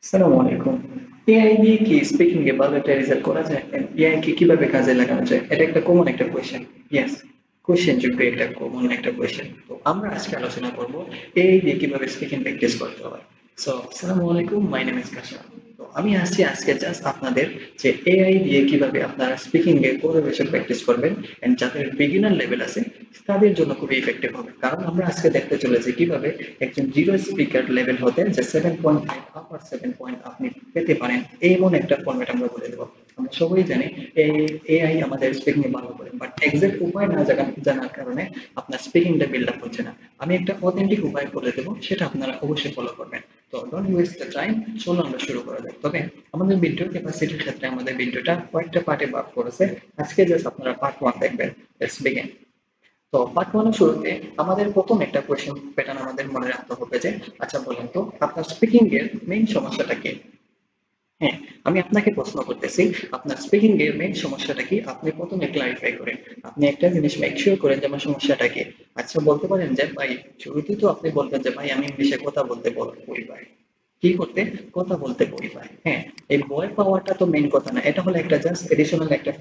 আসসালামু আলাইকুম। এআই দিয়ে কি স্পিকিং এ ভালো একটা রেজাল্ট করা যায়? এআই কে কিভাবে কাজে লাগানো যায়? এটা একটা কমন একটা কোয়েশ্চেন। ইয়েস, কোয়েশ্চেন যোগ্য একটা কমন একটা কোয়েশ্চেন। তো আমরা আজকে আলোচনা করব এআই দিয়ে কিভাবে স্পিকিং প্র্যাকটিস করতে হয়। সো আসসালামু আলাইকুম, মাই নেম ইজ কাশা। তো আমি আসছি আজকে জাস্ট আপনাদের যে এআই দিয়ে কিভাবে আপনারা স্পিকিং এ পরিবেশন প্র্যাকটিস করবেন এন্ড যাদের বিগিনার লেভেল আছে তাদের জন্য খুবই ইফেক্টিভ হবে। কারণ আমরা আজকে দেখতে চলেছি কিভাবে একজন জিরো স্পিকার লেভেল হতে যে 7.5 আপার 7 পয়েন্ট আপনি পেতে পারেন এমন একটা ফরম্যাট আমরা বলে দেবো। আমরা সবাই জানি এই এআই আমাদের স্পিকিং এ ভালো করে, বাট এক্সাক্ট উপায় না জানার কারণে আপনার স্পিকিংটা বিল্ড আপ হচ্ছে না। আমি একটা অথেন্টিক উপায় বলে দেবো, সেটা আপনারা অবশ্যই ফলো করবেন। তো ডোন্ট ওয়েস্ট দ্য টাইম, চলো আমরা শুরু করা যাক। তবে আমাদের ভিডিও ক্যাপাসিটির ক্ষেত্রে আমাদের ভিডিওটা কয়েকটা পার্টে ভাগ করেছে। আজকে জাস্ট আপনারা পার্ট 1 দেখবেন। Let's begin. তো পার্ট 1 এর শুরুতে আমাদের প্রথম একটা কোয়েশ্চেন প্যাটার্ন আমাদের মনে রাখতে হবে যে আচ্ছা বলেন তো আপনার স্পিকিং এর মেইন সমস্যাটা কি? হ্যাঁ, আমি আপনাকে প্রশ্ন করতেছি, আপনার স্পিকিং এর মেইন সমস্যাটা কি? আপনি প্রথমে ক্লারিফাই করেন। আপনি একটা জিনিস মেক শিওর করেন যে আমার সমস্যাটা কি। আচ্ছা বলতে পারেন যে ভাই, শুরুতেই তো আপনি বলবেন যে ভাই আমি ইংলিশে কথা বলতে ভয় পাই। কি করতে? কথা বলতে ভয় পায়। হ্যাঁ, এই ভয় পাওয়াটা তো মেইন কথা না, এটা হলো একটা জাস্ট এডিশনাল একটা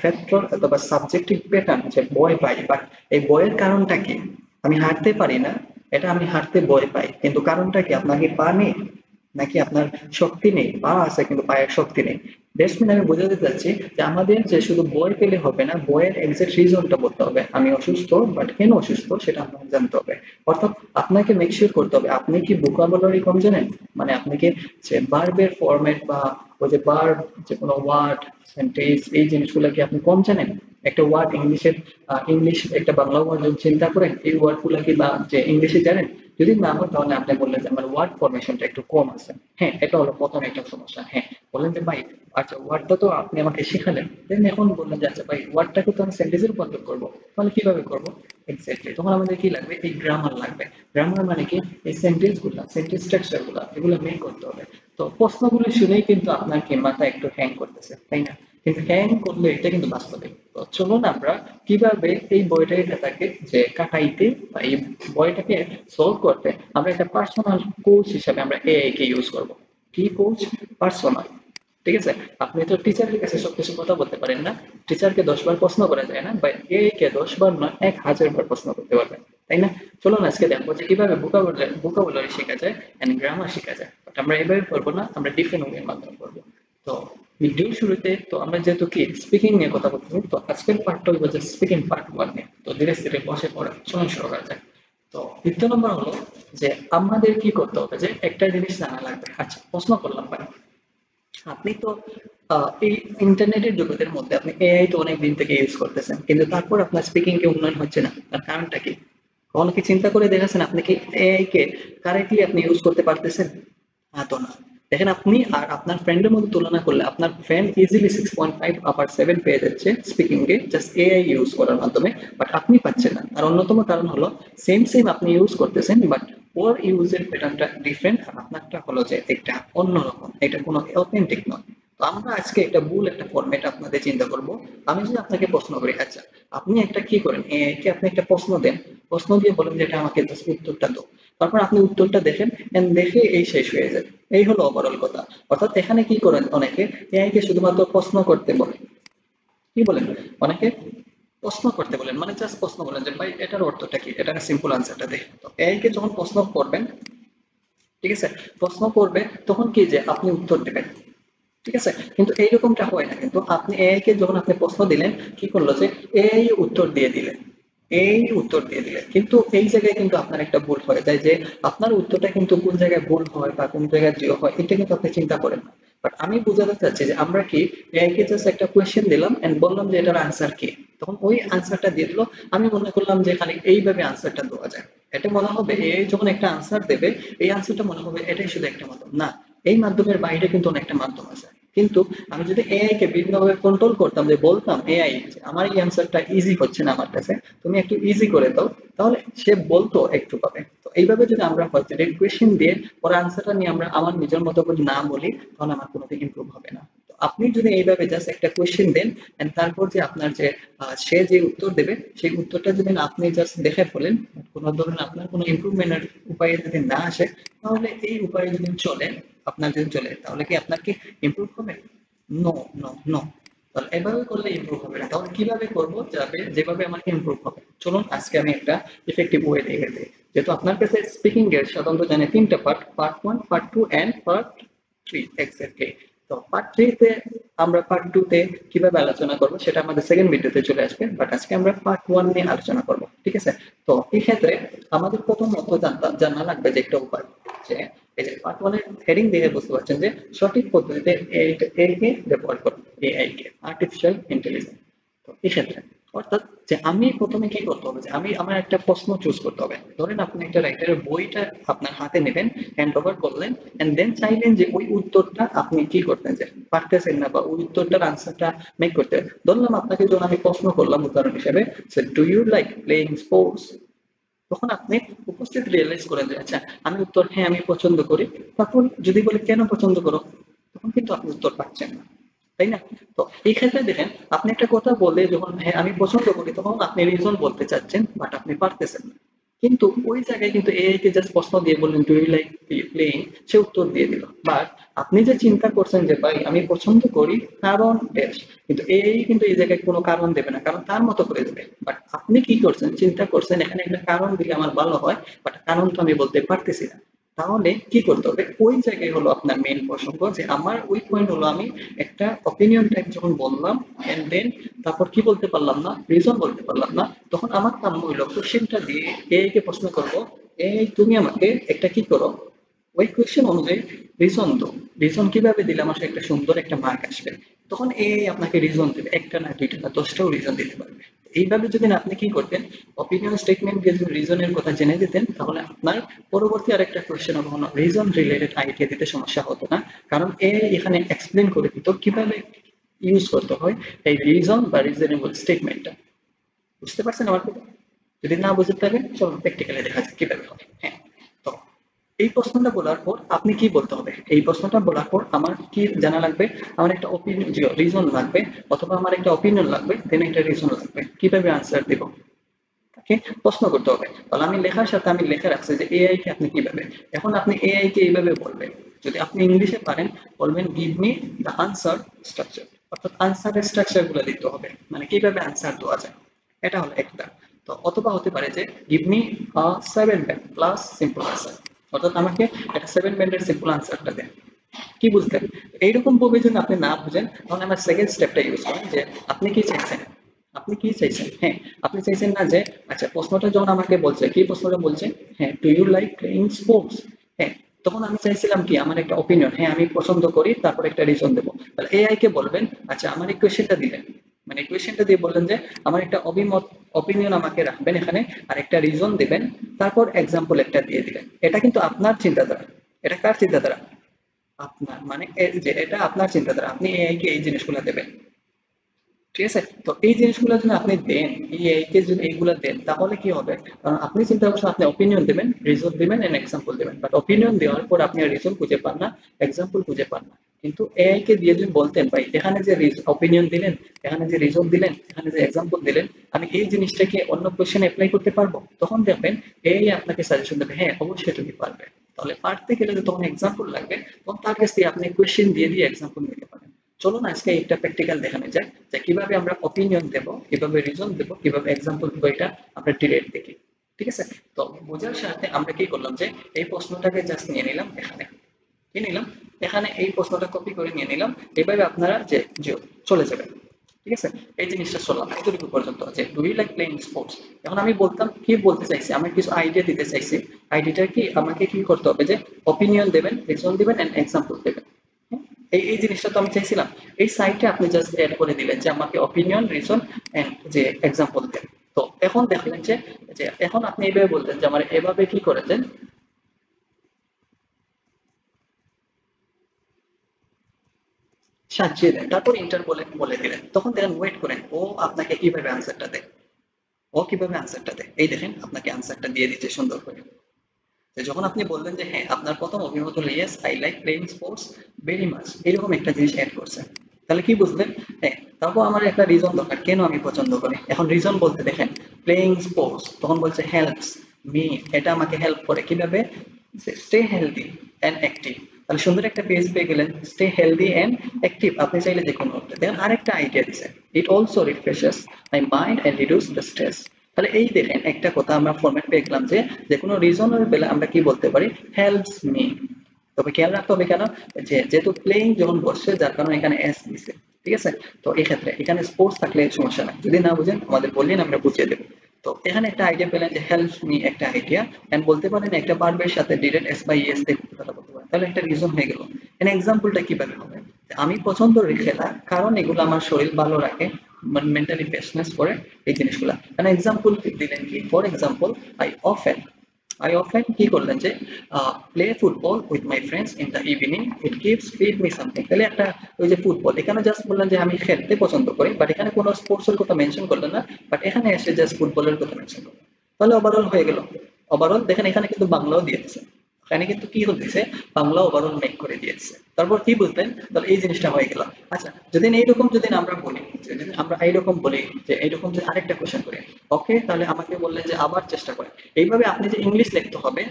ফ্যাক্টর অথবা সাবজেক্টিভ প্যাটার্ন যে ভয় পাই। বাট এই ভয়ের কারণটা কি? আমি হাঁটতে পারি না, এটা আমি হাঁটতে ভয় পাই, কিন্তু কারণটা কি? আপনার কি পা নেই? নাকি আপনার শক্তি নেই? পা আছে কিন্তু পায়ের শক্তি নেই। দ্যাটস মিন আমি বোঝাতে চাচ্ছি যে আমাদের যে শুধু ভয় পেলে হবে না, ভয়ের এক্সাক্ট রিজনটা বলতে হবে। আমি অসুস্থ, বাট কেন অসুস্থ সেটা আপনাকে জানতে হবে। অর্থাৎ আপনাকে মেক শিওর করতে হবে আপনি কি ভোকাবুলারি কম জানেন, মানে আপনি কি যে ভার্বের ফরম্যাট বা ওই যে ভার্ব, যে কোনো ওয়ার্ড, সেন্টেন্স, এই জিনিসগুলো কি আপনি কম জানেন? একটা ওয়ার্ড ইংলিশের ইংলিশ একটা বাংলা ওয়ার্ড যদি চিন্তা করেন, এই ওয়ার্ড গুলা কি বা যে ইংলিশে জানেন? যদি না হয় তাহলে আপনি বললেন যে আমার ওয়ার্ড ফরমেশনটা একটু কম আছে। হ্যাঁ, এটা হলো প্রথম একটা সমস্যা। হ্যাঁ, বললেন যে ভাই আচ্ছা ওয়ার্ডটা তো আপনি আমাকে শেখালেন, দেন এখন বললেন যে আচ্ছা ভাই ওয়ার্ডটাকে তো আমি সেন্টেন্সে রূপান্তর করবো, তাহলে কিভাবে করবো? এক্স্যাক্টলি, তখন আমাদের কি লাগবে? এই গ্রামার লাগবে। গ্রামার মানে কি? এই সেন্টেন্স স্ট্রাকচার গুলা এগুলো মেক করতে হবে। তো প্রশ্নগুলো শুনেই কিন্তু আপনার কি মাথা একটু হ্যাং করতেছে, তাই না? কিন্তু হ্যাং করলে এটা কিন্তু বাস্তবে। তো চলুন আমরা কিভাবে এই বইটাকে যে কাটাইতে বা এই বইটাকে সলভ করতে আমরা একটা পার্সোনাল কোচ হিসাবে আমরা এআই কে ইউজ করব। কি কোচ? পার্সোনাল। ঠিক আছে? আপনি তো টিচারের কাছে সবকিছু কথা বলতে পারেন না। টিচারকে ১০ বার প্রশ্ন করা যায় না, বা এআই কে ১০ বার নয় ১,০০০ বার প্রশ্ন করতে পারবেন, তাই না? চলুন আজকে দেখবো যে কিভাবে ভোকাবুলারি শেখা যায় এন্ড গ্রামার শেখা যায়। বাট আমরা এভাবে করবো না, আমরা ডিফারেন্ট ওয়ের মাধ্যমে করবো। তো ভিডিও শুরুতে তো আমরা যেহেতু কি স্পিকিং নিয়ে কথা বলতেছি, তো আজকের পার্টটা হইব যে স্পিকিং পার্ট 1 নিয়ে। তো ধীরে ধীরে বসে পড়া, চলুন শুরু করা যাক। তো দ্বিতীয় নম্বর হলো যে আমাদের কি করতে হবে, যে একটা জিনিস জানা লাগবে। আচ্ছা প্রশ্ন করলাম ভাই, আপনি তো এই ইন্টারনেটের জগতের মধ্যে আপনি এআই তো অনেক দিন থেকে ইউজ করতেছেন, কিন্তু তারপর আপনার স্পিকিং কে উন্নয়ন হচ্ছে না, তার কারণটা কি? কখনো কি চিন্তা করে দেখেছেন আপনি কি এআই কে কারেক্টলি আপনি ইউজ করতে পারতেছেন? তো না। দেখেন আপনি আর আপনার ফ্রেন্ডের মধ্যে তুলনা করলে আপনার ফ্রেন্ড ইজিলি 6.5 আপার 7 পেয়ে যাচ্ছে স্পিকিং এ জাস্ট এআই ইউজ করার মাধ্যমে, বাট আপনি পাচ্ছেন না। আর অন্যতম কারণ হলো সেম আপনি ইউজ করতেছেন, বাট ওর ইউজের প্যাটার্নটা ডিফারেন্ট আর আপনারটা হলো যে একটা অন্যরকম, এটা কোনো অথেন্টিক নয়। তো আমরা আজকে একটা ভুল একটা ফরম্যাট আপনাদের চিন্তা করব। আমি যদি আপনাকে প্রশ্ন করি, আচ্ছা আপনি একটা কি করেন, এআই কে আপনি একটা প্রশ্ন দেন, প্রশ্ন দিয়ে বলেন যে এটা আমাকে জাস্ট উত্তরটা দাও। তারপর আপনি উত্তরটা দেখেন এন্ড দেখে এই শেষ হয়ে যায়। এই হলো ওভারঅল কথা। অর্থাৎ এখানে কি করেন অনেকে, এআই কে শুধুমাত্র প্রশ্ন করতে বলে। কি বলেন? অনেকে প্রশ্ন করতে বলেন, মানে জাস্ট প্রশ্ন বলেন যে ভাই এটার অর্থটা কি, এটার সিম্পল আনসারটা দে। তো এআই কে যখন প্রশ্ন করবেন, ঠিক আছে, প্রশ্ন করবে তখন কি যে আপনি উত্তর দেবেন, ঠিক আছে? কিন্তু এইরকমটা হয় না, কিন্তু আপনি এআই কে যখন আপনি প্রশ্ন দিলেন, কি করলো যে এআই উত্তর দিয়ে দিলেন, এই উত্তর দিয়ে দিলেন, কিন্তু এই জায়গায় কিন্তু আপনার একটা ভুল হয়ে যায় যে আপনার উত্তরটা কিন্তু কোন জায়গায় ভুল হয় বা কোন জায়গায় জিরো হয় এটা কিন্তু আপনি চিন্তা করেন না। বাট আমি বোঝাতে চাচ্ছি যে আমরা কি এআই কে জাস্ট একটা কোয়েশ্চেন দিলাম এন্ড বললাম যে এটার আনসার কি, তখন ওই আনসারটা দিয়ে দিল। আমি মনে করলাম যে খালি এইভাবে আনসারটা দেওয়া যায়, এটা মনে হবে এআই যখন একটা আনসার দেবে, এই আনসারটা মনে হবে এটাই শুধু একটা মাধ্যম না। এই মাধ্যমের বাইরে কিন্তু অনেকটা মাধ্যম আছে। কিন্তু আমি যদি এআই কে বিভিন্নভাবে কন্ট্রোল করতাম, যে বলতাম এআই আমার এই অ্যান্সারটা ইজি হচ্ছে না আমার কাছে, তুমি একটু ইজি করে দাও, তাহলে সে বলতো একটু পাবে। তো এইভাবে যদি আমরা হয়তো কোয়েশ্চেন দিয়ে ওর আনসারটা নিয়ে আমরা আমার নিজের মতো করে না বলি, তাহলে আমার কোনো দিকে ইমপ্রুভ হবে না। তো আপনি যদি এইভাবে জাস্ট একটা কোয়েশ্চেন দেন এন্ড তারপর যে আপনার যে সে যে উত্তর দেবে সেই উত্তরটা যদি না আপনি জাস্ট দেখে ফেলেন, কোনো ধরনের আপনার কোনো ইমপ্রুভমেন্টের উপায়ে যদি না আসে, তাহলে এই উপায়ে যদি চলেন, আপনার যদি চলে, তাহলে কি আপনার কি ইমপ্রুভ হবে? No, no, no. তাহলে এভাবে করলে ইমপ্রুভ হবে না। তাহলে কিভাবে করবো যাবে যেভাবে আমাকে ইমপ্রুভ হবে? চলুন আজকে আমি একটা ইফেক্টিভ ওয়ে দেখে দিই। যেহেতু আপনার কাছে স্পিকিং এর সাধারণত জানে তিনটা part, part 1, part 2 and part 3 exactly. তো পার্ট 3 তে আমরা পার্ট 2 তে কিভাবে আলোচনা করব সেটা আমাদের সেকেন্ড ভিডিওতে চলে আসবে, বাট আজকে আমরা পার্ট 1 নিয়ে আলোচনা করব, ঠিক আছে? তো এই ক্ষেত্রে আমাদের প্রথমত জানা লাগবে যে একটা উপায়, যে এই যে পার্ট 1 এর হেডিং দেখে বুঝতে পারছেন যে সঠিক পদ্ধতিতে এআই কে ব্যবহার করব, এআই কে, আর্টিফিশিয়াল ইন্টেলিজেন্স। তো এই ক্ষেত্রে অর্থাৎ যে আমি প্রথমে কি করতে হবে, যে আমি আমার একটা প্রশ্ন চুজ করতে হবে। ধরেন আপনি একটা রাইটারের বইটা আপনার হাতে নেবেন, হ্যান্ড ওভার করলেন, এন্ড দেন চাইলেন যে ওই উত্তরটা আপনি কি করতেন, যে পারতেছেন না বা ওই উত্তরটার আনসারটা মেক করতে। ধরলাম আপনাকে যখন আমি প্রশ্ন করলাম উদাহরণ হিসেবে, do you like playing sports, তখন আপনি উপস্থিত রিয়েলাইজ করেন যে আচ্ছা আমি উত্তর হ্যাঁ আমি পছন্দ করি। তারপর যদি বলে কেন পছন্দ করো, তখন কিন্তু আপনি উত্তর পাচ্ছেন না, তাই না? তো এই ক্ষেত্রে দেখেন আপনি একটা কথা বলে যখন হ্যাঁ আমি পছন্দ করি, তখন আপনি রিজন বলতে চাচ্ছেন বাট আপনি পারতেছেন না। কিন্তু ওই জায়গায় কিন্তু এআই কে জাস্ট প্রশ্ন দিয়ে বললেন ডু ইউ লাইক প্লেইং, সে উত্তর দিয়ে দিল। বাট আপনি যে চিন্তা করছেন যে ভাই আমি পছন্দ করি কারণ ড্যাশ, কিন্তু এআই কিন্তু এই জায়গায় কোনো কারণ দেবে না, কারণ তার মতো করে দেবে। বাট আপনি কি করছেন, চিন্তা করছেন এখানে একটা কারণ দিলে আমার ভালো হয়, বাট কারণ তো আমি বলতে পারতেছি না। তাহলে কি করতে হবে, ওই জায়গায় হলো আপনার মেইন প্রসঙ্গ, যে আমার ওই পয়েন্ট হলো আমি একটা অপিনিয়ন টাইপ যখন বললাম এন্ড দেন তারপর কি বলতে পারলাম না, রিজন বলতে পারলাম না, তখন আমার কাম্য হইলো কোশ্চেনটা দিয়ে এআই কে প্রশ্ন করবো, এই তুমি আমাকে একটা কি করো, ওই কোয়েশ্চেন অনুযায়ী রিজন দাও। রিজন কিভাবে দিলে আমার একটা সুন্দর একটা মার্ক আসবে? তখন এআই আপনাকে রিজন দেবে, একটা না দুইটা না 10টাও রিজন দিতে পারবে। এইভাবে যদি না আপনি কি করতেন, অপিনিয়ন স্টেটমেন্ট দিয়ে যদি রিজনের কথা জেনে দিতেন, তাহলে আপনার পরবর্তী আরেকটা কোয়েশ্চেন কখনো রিজন রিলেটেড আইডিয়া দিতে সমস্যা হতো না। কারণ এআই এখানে এক্সপ্লেন করে দিত কিভাবে ইউজ করতে হয় এই রিজন বা রিজনেবল স্টেটমেন্টটা। বুঝতে পারছেন আমার কথা? যদি না বুঝতে পারেন চলুন প্র্যাকটিক্যালি দেখা যাক কিভাবে হবে। হ্যাঁ, তো এই প্রশ্নটা বলার পর আপনি কি বলতে হবে, এই প্রশ্নটা বলার পর আমার কি জানা লাগবে, আমার একটা অপিনিয়ন রিজন লাগবে, অথবা আমার একটা অপিনিয়ন লাগবে, দেন একটা রিজন লাগবে, কিভাবে আনসার দিব তাকে প্রশ্ন করতে হবে। তাহলে আমি লেখার সাথে আমি লেখা রাখছি যে এআই কে আপনি কিভাবে, এখন আপনি এআই কে এইভাবে বলবেন, যদি আপনি ইংলিশে পারেন বলবেন give me the answer structure, অর্থাৎ আনসারের স্ট্রাকচার গুলো দিতে হবে, মানে কিভাবে আনসার দেওয়া যায়, এটা হলো একটা। তো অথবা হতে পারে যে give me 7 band plus simple answer, অর্থাৎ আমাকে একটা 7 ব্যান্ডের সিম্পল আনসারটা দেন। কি বুঝলেন? এইরকম ভাবে যদি আপনি না বুঝেন, তাহলে আমার সেকেন্ড স্টেপটা ইউজ করেন, যে আপনি কি চাইছেন, আপনি কি চাইছেন, হ্যাঁ আপনি চাইছেন না যে আচ্ছা প্রশ্নটা যখন আমাকে বলছে, কি প্রশ্নটা বলছে, হ্যাঁ do you like playing sports, হ্যাঁ তখন আমি চাইছিলাম কি আমার একটা অপিনিয়ন, হ্যাঁ আমি পছন্দ করি, তারপর একটা রিজন দেবো। তাহলে এআই কে বলবেন আচ্ছা আমার এই কোয়েশ্চেনটা দিলেন, মানে কোয়েশ্চেনটা দিয়ে বললেন যে আমার একটা অভিমত অপিনিয়ন আমাকে রাখবেন এখানে, আর একটা রিজন দিবেন, তারপর এক্সাম্পল একটা দিয়ে দিবেন। এটা কিন্তু আপনার চিন্তাধারা, এটা কার চিন্তাধারা, আপনার, মানে যে এটা আপনার চিন্তাধারা, আপনি এআই কে এই জিনিসগুলো দেবেন, ঠিক আছে? তো এই জিনিসগুলো যদি আপনি দেন, এআই কে যদি এইগুলা দেন, তাহলে কি হবে, আপনি চিন্তা করছেন আপনি অপিনিয়ন দেবেন, রিজন দিবেন এন্ড এক্সাম্পল দিবেন, বাট অপিনিয়ন দেওয়ার পর আপনি রিজন খুঁজে পান না, এক্সাম্পল খুঁজে পান না। কিন্তু এআই কে দিয়ে যদি বলতেন ভাই এখানে যে অপিনিয়ন দিলেন, এখানে যে রিজন দিলেন, এখানে যে এক্সাম্পল দিলেন, আমি এই জিনিসটাকে অন্য কোশ্চেনে অ্যাপ্লাই করতে পারবো, তখন দেখবেন এআই আপনাকে সাজেশন দেবে হ্যাঁ অবশ্যই তুমি পারবে। তাহলে পারতে গেলে তো তখন এক্সাম্পল লাগবে, তখন তার কাছ থেকে আপনি কোশ্চেন দিয়ে দিয়ে এক্সাম্পল নিতে পারেন। চলুন আজকে একটা প্র্যাকটিক্যাল দেখানো যায় যে কিভাবে আমরা অপিনিয়ন দেব, কিভাবে রিজন দেব, কিভাবে এক্সাম্পল দেব, এটা আমরা ডিরেক্ট দেখি, ঠিক আছে? তো বোঝার সাথে আমরা কি করলাম, যে এই প্রশ্নটাকে জাস্ট নিয়ে নিলাম এখানে, কি নিলাম এখানে, এই প্রশ্নটা কপি করে নিয়ে নিলাম, এভাবে আপনারা যে চলে যাবেন, ঠিক আছে? এই জিনিসটা চললাম এতটুকু পর্যন্ত, যে do you like playing sports. এখন আমি বলতাম কি বলতে চাইছি, আমি কিছু আইডিয়া দিতে চাইছি, আইডিয়াটা কি আমাকে কি করতে হবে, যে অপিনিয়ন দেবেন, রিজন দিবেন এন্ড এক্সাম্পল দেবেন। এই এই জিনিসটা তো আমি চাইছিলাম, এই সাইটে আপনি জাস্ট এড করে দিলেন যে আমাকে অপিনিয়ন রিজন এন্ড যে এক্সাম্পল দেন। তো এখন দেখলেন যে যে এখন আপনি এইভাবে বলতেন যে আমার এভাবে কি করেছেন, সাজিয়ে দেন, তারপর ইন্টার বলে বলে দিলেন, তখন দেখেন ওয়েট করেন ও আপনাকে কিভাবে আনসারটা দেয়, ও কিভাবে আনসারটা দেয়, এই দেখেন আপনাকে আনসারটা দিয়ে দিচ্ছে সুন্দর করে। যে যখন আপনি বলবেন যে হ্যাঁ আপনার প্রথম অভিমত হলো yes I like playing sports very much, এরকম একটা জিনিস অ্যাড করছেন, তাহলে কি বুঝলেন? হ্যাঁ, তারপর আমার একটা রিজন দরকার কেন আমি পছন্দ করি। এখন রিজন বলতে দেখেন প্লেইং স্পোর্টস, তখন বলছে হেল্পস মি, এটা আমাকে হেল্প করে কিভাবে, স্টে হেলদি অ্যান্ড অ্যাক্টিভ। তাহলে সুন্দর একটা পেজ পেয়ে গেলেন, স্টে হেলদি অ্যান্ড অ্যাক্টিভ, আপনি চাইলে যে কোনো করতে দেখেন। আরেকটা আইডিয়া দিছে, it also রিফ্রেশেস my mind and reduce the stress. তাহলে এই দেখেন একটা কথা আমরা ফরম্যাট পেয়ে গেলাম যে যে কোনো রিজনের বেলা আমরা কি বলতে পারি, হেল্পস মি। তবে খেয়াল রাখতে হবে কেন, যে যেহেতু প্লেইং যখন বসছে যার কারণে এখানে এস দিছে, ঠিক আছে। তো এই ক্ষেত্রে এখানে স্পোর্টস থাকলে সমস্যা নাই, যদি না বুঝেন আমাদের বললেন আমরা বুঝিয়ে দেবো। তো এখানে একটা আইডিয়া পেলেন যে হেল্পস মি একটা আইডিয়া, এন্ড বলতে পারেন একটা ভার্বের সাথে ডিরেক্ট এস বাই এস দিয়ে কথাটা বলতে পারেন, তাহলে একটা রিজন হয়ে গেল। এখানে এক্সাম্পলটা কিভাবে হবে, আমি পছন্দ খেলা কারণ এগুলো আমার শরীর ভালো রাখে, মানে মেন্টালি ফ্রেশনেস করে এই জিনিসগুলা। মানে এক্সাম্পল দিলেন কি, ফর এক্সাম্পল আই অফেন কি করলেন যে play football with my friends in the evening, it gives feed me something. তাহলে একটা ওই যে ফুটবল, এখানে জাস্ট বললেন যে আমি খেলতে পছন্দ করি, বাট এখানে কোনো স্পোর্টস এর কথা মেনশন করলেন না, বাট এখানে এসে জাস্ট ফুটবলের কথা মেনশন করলেন, তাহলে ওভারঅল হয়ে গেল। ওভারঅল দেখেন এখানে কিন্তু বাংলাও দিয়ে দিচ্ছে, এখানে কিন্তু কি হচ্ছে, বাংলা ওভারঅল মেক করে দিয়েছে। তারপর কি বুঝলেন, তাহলে এই জিনিসটা হয়ে গেল। আচ্ছা যদি এইরকম যদি আমরা বলি, যদি আমরা এইরকম বলি যে এইরকম যে আরেকটা কোশ্চেন করি, ওকে তাহলে আমাকে বললেন যে আবার চেষ্টা করেন। এইভাবে আপনি যে ইংলিশ লিখতে হবে,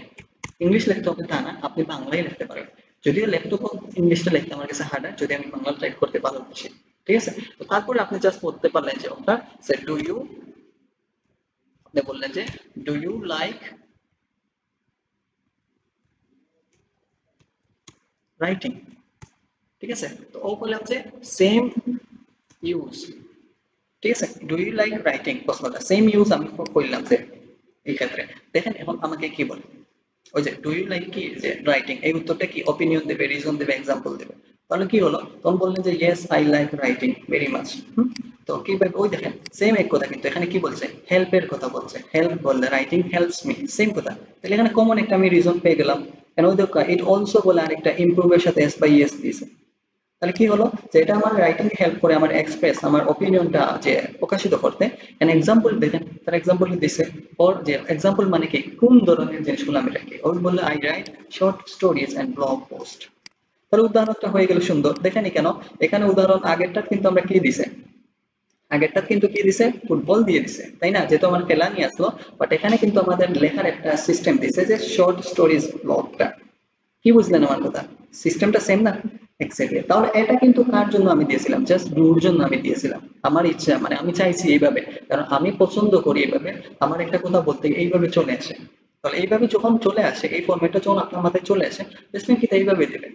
ইংলিশ লিখতে হবে তা না, আপনি বাংলাই লিখতে পারেন। যদিও ল্যাপটপ ইংলিশটা লিখতে আমার কাছে হার্ড হয়, যদি আমি বাংলা টাইপ করতে ভালোবাসি, ঠিক আছে। তো তারপরে আপনি জাস্ট বলতে পারলেন যে ওটা সে ডু ইউ, আপনি বললেন যে ডু ইউ লাইক রাইটিং, ঠিক আছে। তো ও বললাম যে সেম ইউজ, ঠিক আছে, ডু ইউ লাইক রাইটিং প্রশ্নটা সেম ইউজ আমি করলাম যে এই ক্ষেত্রে। দেখেন এখন আমাকে কি বলে, ওই যে ডু ইউ লাইক কি যে রাইটিং, এই উত্তরটা কি অপিনিয়ন দেবে, রিজন দেবে, এক্সাম্পল দেবে। তাহলে কি হলো, তখন বললেন যে yes I like writing very much. তো কি ভাবে, ওই দেখেন সেম এক কথা, কিন্তু এখানে কি বলছে, হেল্পের কথা বলছে, হেল্প বললে রাইটিং হেল্পস মি, সেম কথা। তাহলে এখানে কমন একটা আমি রিজন পেয়ে গেলাম। কেন ওই দেখো ইট অলসো বলে আরেকটা ইমপ্রুভের সাথে এস বাই ইয়েস দিয়েছে, তাহলে কি হলো যে এটা আমার রাইটিং হেল্প করে আমার এক্সপ্রেস আমার অপিনিয়নটা যে প্রকাশিত করতে। এন এক্সাম্পল দেখেন, তার এক্সাম্পল দিছে, ওর যে এক্সাম্পল মানে কি কোন ধরনের জিনিসগুলো আমি রাখি, ওই বললে I write short stories and blog post. তাহলে উদাহরণটা হয়ে গেল সুন্দর, দেখেনি কেন এখানে উদাহরণ আগেরটা কিন্তু আমরা কি দিছে, আগেরটা কিন্তু কি দিছে, ফুটবল দিয়ে দিছে তাই না, যেহেতু আমার খেলা নিয়ে আসলো। বাট এখানে কিন্তু আমাদের লেখার একটা সিস্টেম দিছে যে শর্ট স্টোরিজ ব্লগটা। কি বুঝলেন আমার কথা, সিস্টেমটা সেম না, এক্স্যাক্টলি। তাহলে এটা কিন্তু কার জন্য আমি দিয়েছিলাম, জাস্ট ডুর জন্য আমি দিয়েছিলাম, আমার ইচ্ছা মানে আমি চাইছি এইভাবে, কারণ আমি পছন্দ করি এইভাবে, আমার একটা কথা বলতে এইভাবে চলে আসে। তাহলে এইভাবে যখন চলে আসে, এই ফরম্যাটটা যখন আপনার মাথায় চলে আসে, বুঝলেন কি এইভাবে দেবেন।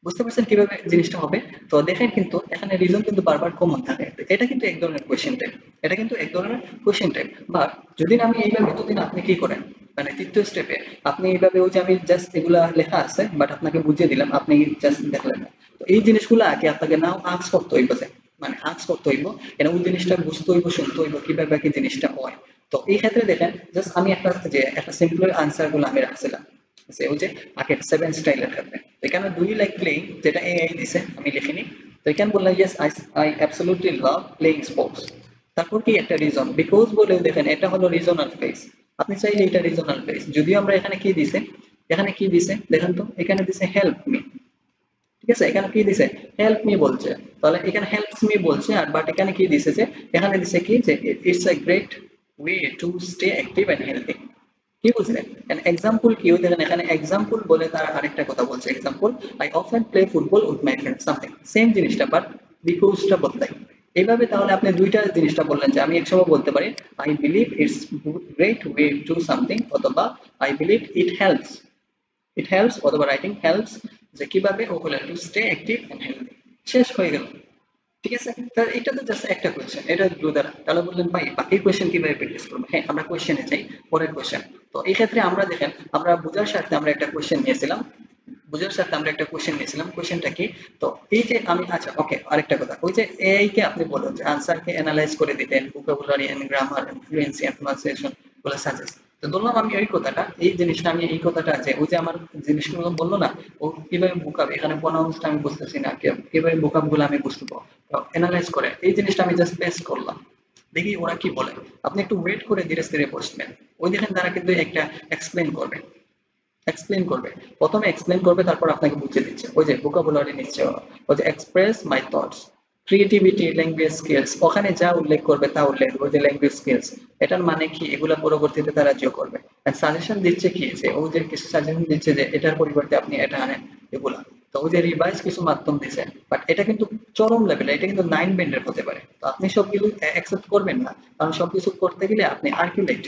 বুঝতে পারছেন কিভাবে জিনিসটা হবে। তো দেখেন কিন্তু এখানে রিজন কিন্তু বারবার কমন থাকে, এটা কিন্তু এক ধরনের কোয়েশ্চেন টাইপ, এটা কিন্তু এক ধরনের কোয়েশ্চেন টাইপ। বা যদি আমি এইভাবে, যতদিন আপনি কি করেন, মানে তৃতীয় স্টেপে আপনি এইভাবে, ওই যে আমি জাস্ট এগুলা লেখা আছে বাট আপনাকে বুঝিয়ে দিলাম, আপনি জাস্ট দেখলেন না। তো এই জিনিসগুলো আগে আপনাকে নাও আঁচ করতে হইব, যে মানে আঁচ করতে হইব, এটা ওই জিনিসটা বুঝতে হইব, শুনতে হইব কিভাবে কি জিনিসটা হয়। তো এই ক্ষেত্রে দেখেন জাস্ট আমি একটা যে একটা সিম্পল আনসার গুলো আমি রাখছিলাম, যে ওই যে আগের 7 স্টাইলের ক্ষেত্রে। তো এখানে ডু ইউ লাইক প্লেইং, যেটা এআই দিছে আমি লিখিনি। তো এখানে বললাম yes I I absolutely love playing sports. তারপর কি একটা রিজন, বিকজ বলে দেখেন এটা হলো রিজনাল ফ্রেজ, আপনি চাইলে এটা রিজনাল ফ্রেজ, যদিও আমরা এখানে কি দিছে, এখানে কি দিছে দেখেন তো, এখানে দিছে হেল্প মি, ঠিক আছে, এখানে কি দিছে, হেল্প মি বলছে। তাহলে এখানে হেল্পস মি বলছে, আর বাট এখানে কি দিছে, যে এখানে দিছে কি, যে it's a great way to stay active and healthy. কি বুঝলেন, এক্সাম্পল কি দেখেন, এখানে এক্সাম্পল বলে তার আরেকটা কথা বলছে, example I often play football with my friend something, same জিনিসটা বাট বিকজটা বদলাই। এইভাবে তাহলে আপনি দুইটা জিনিসটা বললেন, যে আমি একসময় বলতে পারি I believe it's great way to something, অথবা আই বিলিভ ইট হেল্পস অথবা রাইটিং হেল্পস, যে কিভাবে ও হলো to stay active and healthy, শেষ হয়ে গেল। ঠিক আছে, তাহলে এটা তো জাস্ট একটা কোয়েশ্চেন, এটা দুই দ্বারা। তাহলে বললেন ভাই বাকি কোয়েশ্চেন কিভাবে প্র্যাকটিস করবো, হ্যাঁ আমরা কোয়েশ্চেনে যাই, পরের কোয়েশ্চেন। তো এই ক্ষেত্রে আমরা দেখেন, আমরা বোঝার স্বার্থে আমরা একটা কোয়েশ্চেন নিয়েছিলাম, বোঝার সাথে আমরা একটা কোশ্চেন নিয়েছিলাম, কোশ্চেনটা কি, তো এই যে আমি, আচ্ছা ওকে আরেকটা কথা, ওই যে এআই কে আপনি বলেন যে আনসার কে অ্যানালাইজ করে দিতেন, vocabulary and grammar and fluency and pronunciation গুলো সাজেস্ট। তো বললাম আমি ওই কথাটা, এই জিনিসটা আমি এই কথাটা আছে, ওই যে আমার জিনিসগুলো বললো না, ও কিভাবে ভোকাব, এখানে প্রনাউন্সটা আমি বুঝতেছি না, কিভাবে ভোকাব গুলো আমি বুঝতে পারবো, অ্যানালাইজ করে এই জিনিসটা আমি জাস্ট পেস্ট করলাম, দেখি ওরা কি বলে। আপনি একটু ওয়েট করে ধীরে ধীরে বসবেন, ওই দেখেন তারা কিন্তু একটা এক্সপ্লেন করবে, এক্সপ্লেন করবে, প্রথমে এক্সপ্লেন করবে, তারপর আপনাকে বুঝিয়ে দিচ্ছে। ওই যে ভোকাবুলারি নিচ্ছে, ওই যে express my thoughts, creativity, language skills, ওখানে যা উল্লেখ করবে তা উল্লেখ করবে, যে ল্যাঙ্গুয়েজ স্কিলস এটার মানে কি, এগুলা পরবর্তীতে তারা জিও করবে। সাজেশন দিচ্ছে কি, যে ও যে কিছু সাজেশন দিচ্ছে যে এটার পরিবর্তে আপনি এটা আনেন, এগুলা। তো ওই যে রিভাইজ কিছু মাধ্যম দিছে, বাট এটা কিন্তু চরম লেভেলে, এটা কিন্তু 9 ব্যান্ডের হতে পারে। তো আপনি সবগুলো অ্যাকসেপ্ট করবেন না, কারণ সবকিছু করতে গেলে আপনি আর্কুলেট,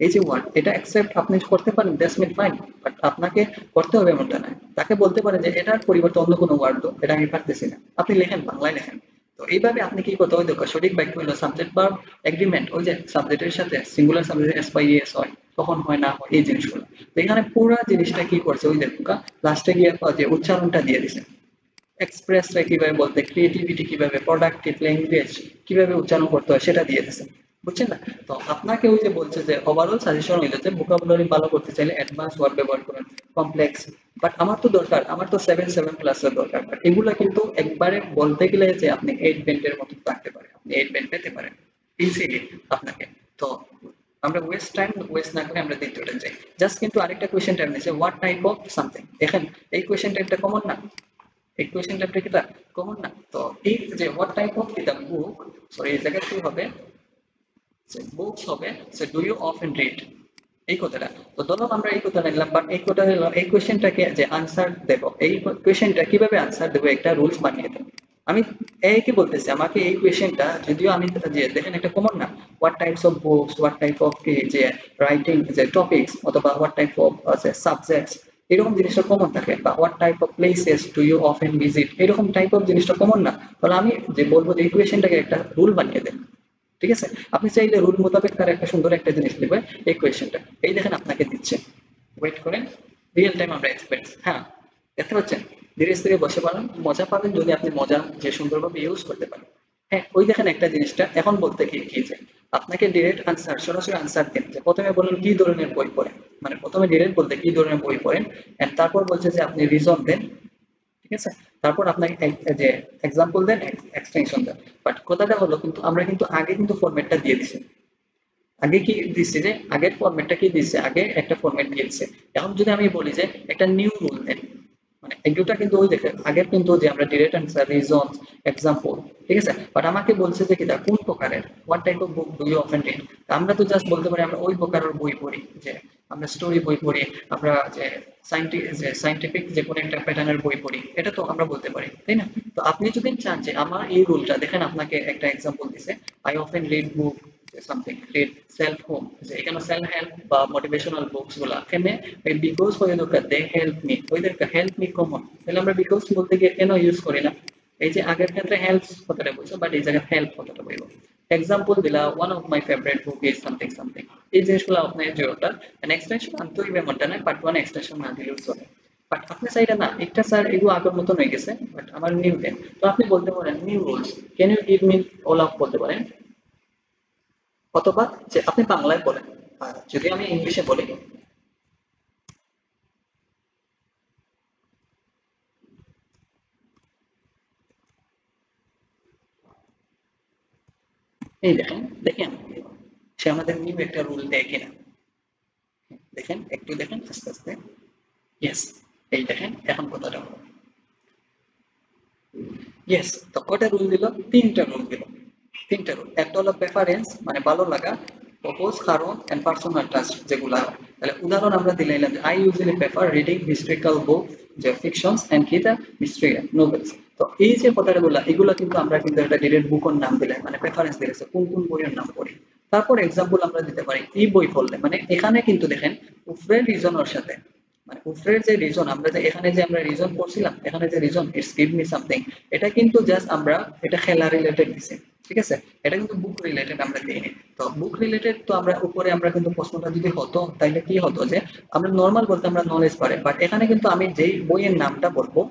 এই যে ওয়ার্ড, এটা অ্যাকসেপ্ট আপনি করতে পারেন, দ্যাটস মিট ফাইন, বাট আপনাকে করতে হবে এমনটা নয়। তাকে বলতে পারেন যে এটার পরিবর্তে অন্য কোনো ওয়ার্ড দাও, এটা আমি পারতেছি না, আপনি লেখেন, বাংলায় লেখেন। তো এইভাবে আপনি কি করতে হবে, দেখো সঠিক বাক্য হলো সাবজেক্ট ভার্ব এগ্রিমেন্ট, ওই যে সাবজেক্টের সাথে singular subject S by S হয়, তখন হয় না হয়, এই জিনিসগুলো। তো এখানে পুরো জিনিসটা কি করছে, ওই দেখো লাস্টে গিয়ে যে উচ্চারণটা দিয়ে দিছে, এক্সপ্রেসটা কিভাবে বলতে, ক্রিয়েটিভিটি কিভাবে, প্রোডাক্টিভ ল্যাঙ্গুয়েজ কিভাবে উচ্চারণ করতে হয় সেটা দিয়ে দিছে, বুঝছেন না? তো আপনাকে ওই যে বলছে যে ওভারঅল সাজেশন হইলো যে ভোকাবুলারি ভালো করতে চাইলে অ্যাডভান্স ওয়ার্ড ব্যবহার করেন, কমপ্লেক্স। বাট আমার তো দরকার, আমার তো 7 প্লাসের দরকার, বাট এগুলা কিন্তু একবারে বলতে গেলে যে আপনি 8 ব্যান্ডের মতো থাকতে পারে, আপনি 8 ব্যান্ড পেতে পারেন ইজিলি আপনাকে। তো আমরা ওয়েস্ট টাইম ওয়েস্ট না করে আমরা দ্বিতীয়টা যাই। জাস্ট কিন্তু আরেকটা কোয়েশ্চেন টাইম নিচ্ছে, হোয়াট টাইপ অফ সামথিং, দেখেন এই কোয়েশ্চেন টাইপটা কমন না, এই কোয়েশ্চেন টাইপটা কি কমন না? তো এই যে হোয়াট টাইপ অফ কি দা বুক, সরি এই জায়গায় কি হবে, বুকস হবে ডু ইউ অফেন রিড, এই কথাটা। তো ধরুন আমরা এই কথাটা নিলাম, বাট এই কথা হলো এই কোয়েশ্চেনটাকে যে আনসার দেব, এই কোয়েশ্চেনটা কিভাবে আনসার দেবো, একটা রুলস বানিয়ে দেবো। আমি এই কি বলতেছি, আমাকে এই কোয়েশ্চেনটা যদিও আমি যে দেখেন একটা কমন না, what types of books, what type of যে রাইটিং যে টপিকস, অথবা হোয়াট টাইপ অফ সাবজেক্টস, এরকম জিনিসটা কমন থাকে, বা what type of places do you often visit, এরকম টাইপ অফ জিনিসটা কমন না। তাহলে আমি যে বলবো যে এই কোয়েশ্চেনটাকে একটা রুল বানিয়ে দেন, ঠিক আছে? আপনি চাইলে রুল মোতাবেক তার একটা সুন্দর একটা জিনিস দিবে, এই কোয়েশ্চেনটা এই দেখেন আপনাকে দিচ্ছে, ওয়েট করেন, রিয়েল টাইম আমরা এক্সপেরিয়েন্স, হ্যাঁ দেখতে পাচ্ছেন, ধীরে ধীরে বসে পারেন, মজা পাবেন যদি আপনি মজা যে সুন্দরভাবে ইউজ করতে পারেন। হ্যাঁ ওই দেখেন একটা জিনিসটা এখন বলতে কি যে আপনাকে ডিরেক্ট আনসার, সরাসরি আনসার দেন, যে প্রথমে বলুন কি ধরনের বই পড়েন, মানে প্রথমে ডিরেক্ট বলতে কি ধরনের বই পড়েন, এন্ড তারপর বলছে যে আপনি রিজন দেন, ঠিক আছে? তারপর আপনাকে যে এক্সাম্পল দেন, এক্সটেনশন দেন। বাট কথাটা হলো কিন্তু আমরা কিন্তু আগে কিন্তু ফরম্যাটটা দিয়ে দিছি, আগে কি দিচ্ছে, যে আগের ফরম্যাটটা কি দিচ্ছে, আগে একটা ফরম্যাট দিয়েছে। এখন যদি আমি বলি যে একটা নিউ রুল দেন, মানে এগুলোটা কিন্তু ওই দেখে আগের কিন্তু যে আমরা ডিরেক্ট অ্যান্সার, রিজন, এক্সাম্পল, ঠিক আছে? বাট আমাকে বলছে যে কিটা কোন প্রকারের, what type of book do you often read. আমরা তো জাস্ট বলতে পারি আমরা ওই প্রকারের বই পড়ি, যে আমরা স্টোরি বই পড়ি, আমরা যে সাইন্টিফিক যে কোনো একটা প্যাটার্নের বই পড়ি, এটা তো আমরা বলতে পারি, তাই না? তো আপনি যদি চান যে আমার এই রুলটা দেখেন, আপনাকে একটা এক্সাম্পল দিছে, I often read book something, read self home, যে এখানে সেলফ হেল্প বা মোটিভেশনাল বুকস গুলা এখানে বিকজ হয়ে দরকার, দে হেল্প মি, ওই দরকার হেল্প মি কমন, তাহলে আমরা বিকজ বলতে গিয়ে কেন ইউজ করি না? এই যে আগের ক্ষেত্রে হেল্পস কথাটা বলছো, বাট এই জায়গায় হেল্প কথাটা বলবো। এক্সাম্পল দিলা, one of my favourite book is something something, এই জিনিসগুলো আপনার যেটা এক্সটেনশন আনতে হইবে এমনটা নয়, বাট ওয়ান এক্সটেনশন না দিলেও চলে। বাট আপনি চাইলে না একটা স্যার এগুলো আগের মতন হয়ে গেছে, বাট আমার নিউ দেন, তো আপনি বলতে পারেন new rules, can you give me all of বলতে পারেন, অথবা যে আপনি বাংলায় বলেন, আর যদি আমি ইংলিশে বলি, এই দেখেন, দেখেন সে আমাদের নিউ একটা রুল দেয় কিনা, দেখেন একটু দেখেন আস্তে আস্তে, ইয়েস, এই দেখেন এখন কথাটা হলো, ইয়েস। তো কয়টা রুল দিল, তিনটা রুল দিল, তিনটা রুল। একটা হলো প্রেফারেন্স মানে ভালো লাগা, প্রপোজ, কারণ এন্ড পার্সোনাল টাচ যেগুলা হয়। তাহলে উদাহরণ আমরা দিলাম যে I usually prefer reading historical book, যে ফিকশনস এন্ড কি দা হিস্ট্রি নোভেলস। তো এই যে কথাগুলো, এগুলো কিন্তু আমরা কিন্তু একটা ডিরেক্ট বুকের নাম দিলে, মানে প্রেফারেন্স দিলেছে কোন কোন বইয়ের নাম পড়ি। তারপর এক্সাম্পল আমরা দিতে পারি এই বই পড়লে, মানে এখানে কিন্তু দেখেন উপরের রিজনের সাথে, মানে উপরের যে রিজন, আমরা যে এখানে যে আমরা রিজন করছিলাম, এখানে যে reason it's give me something, এটা কিন্তু জাস্ট আমরা এটা খেলা রিলেটেড দিছি, ঠিক আছে? এটা কিন্তু বুক রিলেটেড আমরা দিইনি। তো বুক রিলেটেড তো আমরা উপরে আমরা কিন্তু প্রশ্নটা যদি হতো তাহলে কি হতো, যে আমরা নর্মাল বলতে আমরা নলেজ পারে, বাট এখানে কিন্তু আমি যেই বইয়ের নামটা বলবো,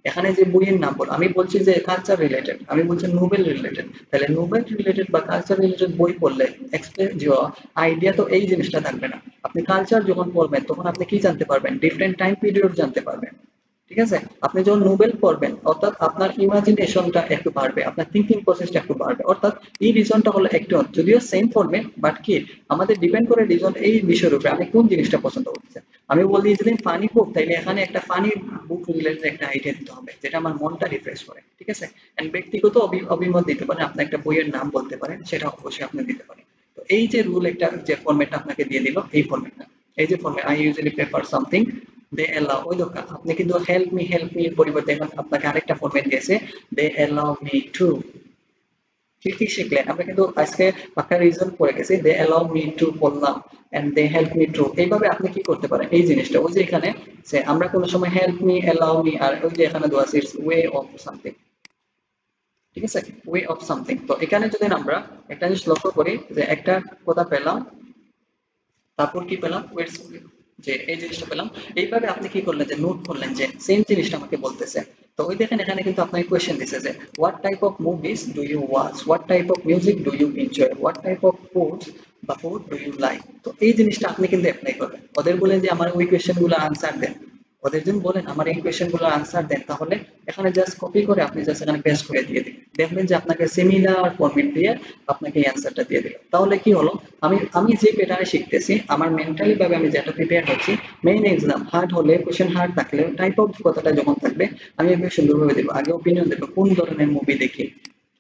এখানে যে বইয়ের নাম বল, আমি বলছি যে কালচার রিলেটেড, আমি বলছি নোবেল রিলেটেড, তাহলে নোবেল রিলেটেড বা কালচার রিলেটেড বই পড়লে এক্সপ্লেন যে আইডিয়া তো এই জিনিসটা থাকবে না। আপনি কালচার যখন পড়বেন তখন আপনি কি জানতে পারবেন, ডিফারেন্ট টাইম পিরিয়ড জানতে পারবেন, ঠিক আছে? আপনি যখন নোবেল পড়বেন অর্থাৎ আপনার ইমাজিনেশনটা একটু বাড়বে, আপনার থিংকিং প্রসেসটা একটু বাড়বে। অর্থাৎ এই রিজনটা হলো একটু যদিও সেম ফরম্যাট বাট কি আমাদের ডিপেন্ড করে রিজন এই বিষয়ের উপরে আপনি কোন জিনিসটা পছন্দ করতেছেন। আমি বলি যদি ফানি বুক তাইলে এখানে একটা ফানি বুক রিলেটেড একটা আইডিয়া দিতে হবে যেটা আমার মনটা রিফ্রেশ করে। ঠিক আছে? এন্ড ব্যক্তিগত অভিমত দিতে পারেন, আপনি একটা বইয়ের নাম বলতে পারেন, সেটা অবশ্যই আপনি দিতে পারেন। তো এই যে রুল একটা যে ফরম্যাটটা আপনাকে দিয়ে দিল এই ফরম্যাটটা, এই যে format I usually prefer something they allow, ওই লোক আপনি কিন্তু হেল্প মি পরিবর্তে এখন আপনাকে আরেকটা ফরম্যাট দিয়েছে দে এলাও মি টু। ঠিক ঠিক শিখলেন, আমরা কিন্তু আজকে একটা রিজন পড়ে গেছি দে এলাও মি টু বললাম and they help me to. এইভাবে আপনি কি করতে পারেন এই জিনিসটা, ওই যে এখানে যে আমরা কোনো সময় হেল্প মি এলাও মি আর ওই যে এখানে দেওয়া আছে ইটস ওয়ে অফ সামথিং। ঠিক আছে? Way of something. তো এখানে যদি আমরা একটা জিনিস লক্ষ্য করি যে একটা কথা পেলাম, তারপর কি পেলাম ওয়েটস, যে এই জিনিসটা পেলাম। এইভাবে আপনি কি করলেন যে নোট করলেন যে সেম জিনিসটা আমাকে বলতেছে। তো ওই দেখেন এখানে কিন্তু আপনাকে কোয়েশ্চেন দিছে যে what type of movies do you watch, what type of music do you enjoy, what type of foods বা ফুড ডু ইউ লাইক। তো এই জিনিসটা আপনি কিন্তু অ্যাপ্লাই করবেন। ওদের বলেন যে আমার ওই কোয়েশ্চেন গুলো আনসার দেন, ওদের যদি বলেন আমার এই কোয়েশ্চেন গুলো আনসার দেন, তাহলে এখানে জাস্ট কপি করে আপনি জাস্ট এখানে পেস্ট করে দিয়ে দিন, দেখবেন যে আপনাকে সিমিলার ফরম্যাট দিয়ে আপনাকে এই অ্যান্সারটা দিয়ে দিল। তাহলে কি হলো, আমি আমি যে প্যাটার্নে শিখতেছি আমার মেন্টালি ভাবে আমি যেটা প্রিপেয়ার হচ্ছি, মেইন এক্সাম হার্ড হলে কোশ্চেন হার্ড থাকলে টাইপ অফ কথাটা যখন থাকবে আমি একটু সুন্দরভাবে দেবো, আগে ওপিনিয়ন দেবো কোন ধরনের মুভি দেখি,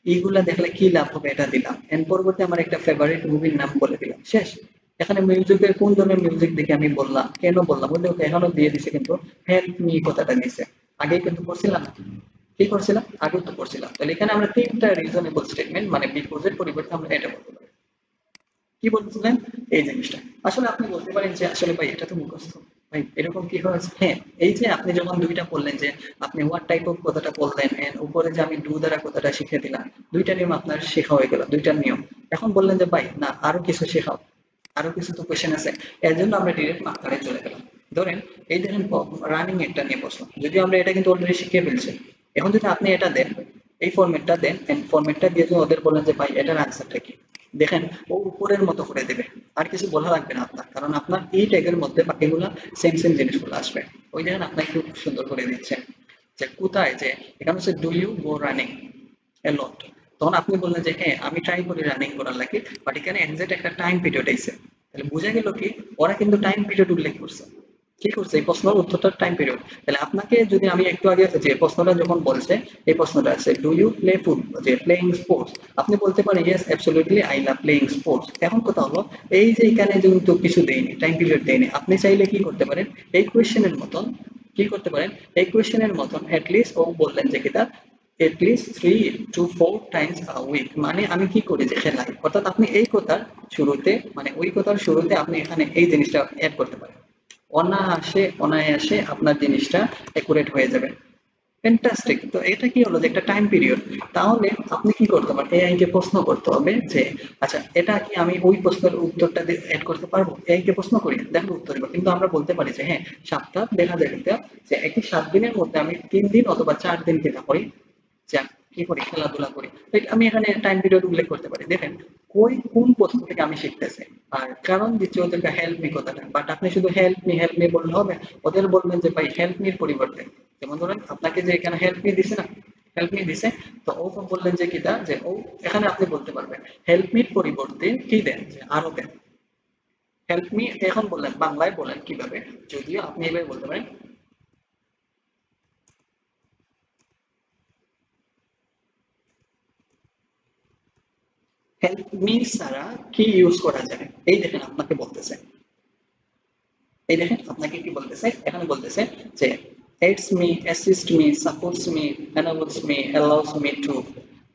এইগুলা দেখলে কি লাভ হবে এটা দিলাম, এন্ড পরবর্তী আমার একটা ফেভারিট মুভির নাম বলে দিলাম, শেষ। এখানে মিউজিকের কোন ধরনের মিউজিক দেখে আমি বললাম, কেন বললাম, ওই দেখো এখনো দিয়ে দিছে কিন্তু হেল্প মি কথাটা দিছে, আগে কিন্তু করছিলাম না। কি করছিলাম, আগে তো করছিলাম। তাহলে এখানে আমরা তিনটা রিজনেবল স্টেটমেন্ট মানে বিকজ এর পরিবর্তে আমরা এটা বলতে পারি। কি বলছিলেন এই জিনিসটা, আসলে আপনি বলতে পারেন যে আসলে ভাই এটা তো মুখস্থ, ভাই এরকম কি হয়েছে, হ্যাঁ। এই যে আপনি যখন দুইটা বললেন যে আপনি হোয়াট টাইপ অফ কথাটা বললেন এন্ড উপরে যে আমি ডু দ্বারা কথাটা শিখে দিলাম, দুইটা নিয়ম আপনার শেখা হয়ে গেল, দুইটা নিয়ম। এখন বললেন যে ভাই না আরো কিছু শেখাও, আরো কিছু তো কোয়েশ্চেন আছে, এর জন্য আমরা ডিরেক্ট মার্কারে চলে গেলাম। ধরেন এই দেখেন রানিং একটা নিয়ে প্রশ্ন, যদিও আমরা এটা কিন্তু অলরেডি শিখে ফেলছি। এখন যদি আপনি এটা দেন, এই ফরম্যাটটা দেন এন্ড ফরম্যাটটা দিয়ে যদি ওদের বলেন যে ভাই এটার আনসারটা কি, দেখেন ও উপরের মতো করে দেবে, আর কিছু বলা লাগবে না আপনার, কারণ আপনার এই ট্যাগের মধ্যে বাকিগুলো সেম সেম জিনিসগুলো আসবে। ওই দেখেন আপনাকে খুব সুন্দর করে দিচ্ছে যে কোথায়, যে এখানে হচ্ছে ডু ইউ গো রানিং এ লট, তখন আপনি বললেন যে হ্যাঁ আমি ট্রাই করি রানিং করার লাগে, বাট এখানে এক্সাক্ট একটা টাইম পিরিয়ড আইছে। তাহলে বোঝা গেল কি ওরা কিন্তু টাইম পিরিয়ড উল্লেখ করছে, কি করছে এই প্রশ্নের উত্তরটা টাইম পিরিয়ড। তাহলে আপনাকে যদি আমি একটু আগে যে প্রশ্নটা যখন বলছে, এই প্রশ্নটা আছে ডু ইউ প্লে ফুটবল, যে প্লেইং স্পোর্টস, আপনি বলতে পারেন yes absolutely I love playing sports. এখন কথা হলো এই যে এখানে যেহেতু কিছু দেয়নি, টাইম পিরিয়ড দেয়নি, আপনি চাইলে কি করতে পারেন এই কোয়েশ্চেনের মতন, কি করতে পারেন এই কোয়েশ্চেনের মতন অ্যাটলিস্ট ও বললেন যে কিনা at least 3 to 4 times a week, মানে আমি কি করি যে খেলাই, অর্থাৎ আপনি এই কথার শুরুতে মানে ওই কথার শুরুতে আপনি এখানে এই জিনিসটা অ্যাড করতে পারেন, অনায়াসে আপনার জিনিসটা একুরেট হয়ে যাবে। ফ্যান্টাস্টিক। তো এটা কি হলো যে একটা টাইম পিরিয়ড। তাহলে আপনি কি করতে পারেন এআই কে প্রশ্ন করতে হবে যে আচ্ছা এটা কি আমি ওই প্রশ্নের উত্তরটা এড করতে পারবো, এআই কে প্রশ্ন করি দেখো উত্তর দিবা, কিন্তু আমরা বলতে পারি যে হ্যাঁ সপ্তাহ দেখা যায় কিন্তু যে একই 7 দিনের মধ্যে আমি 3 দিন অথবা 4 দিন কিনা করি যে কি করি খেলাধুলা করি। তো আমি এখানে টাইম পিরিয়ড উল্লেখ করতে পারি, দেখেন কোন প্রশ্ন থেকে আমি শিখতেছি। আর কারণ দিচ্ছি ওদেরকে হেল্প মি কথাটা, বাট আপনি শুধু হেল্প মি বললে হবে, ওদের বলবেন যে ভাই হেল্প মির পরিবর্তে, যেমন ধরেন আপনাকে যে এখানে হেল্প মি দিছে না, হেল্প মি দিছে, তো ও বললেন যে কিটা যে ও এখানে আপনি বলতে পারবেন হেল্প মির পরিবর্তে কি দেন যে আরো দেন, হেল্প মি এখন বললেন বাংলায় বলেন কিভাবে, যদিও আপনি এভাবে বলতে পারেন হেল্প মি ছাড়া কি ইউজ করা যায়, এই দেখেন আপনাকে বলতেছে, এই দেখেন আপনাকে কি বলতেছে, এখানে বলতেছে যে aids me, assist me, supports me, enables me, allows me to,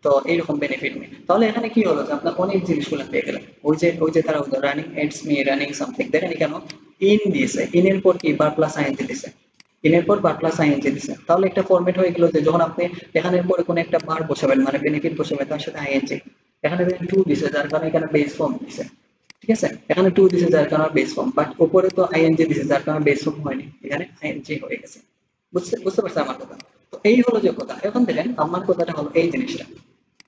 তো এইরকম বেনিফিট মি। তাহলে এখানে কি হলো যে আপনার অনেক জিনিসগুলো পেয়ে গেলেন, ওই যে তারা running aids me, running something, দেখেন কেন ইন দিয়েছে, ইনের পর কি বার প্লাস আইএনজি দিছে, ইনের পর বার প্লাস আইএনজি দিছে, তাহলে একটা ফরম্যাট হয়ে গেল যে যখন আপনি এখানের পরে কোনো একটা বার বসাবেন মানে বেনিফিট বসাবেন তার সাথে আইএনজি, এখানে দেখেন টু দিছে যার কারণে এখানে বেস ফর্ম দিছে, ঠিক আছে, এখানে টু দিছে যার কারণে বেস ফর্ম, বাট উপরে তো আইএনজি দিছে যার কারণে বেস ফর্ম হয়নি, এখানে আইএনজি হয়ে গেছে। বুঝতে বুঝতে পারছেন আমার কথা? তো এই হলো যে কথা। এখন দেখেন আমার কথাটা হলো এই জিনিসটা,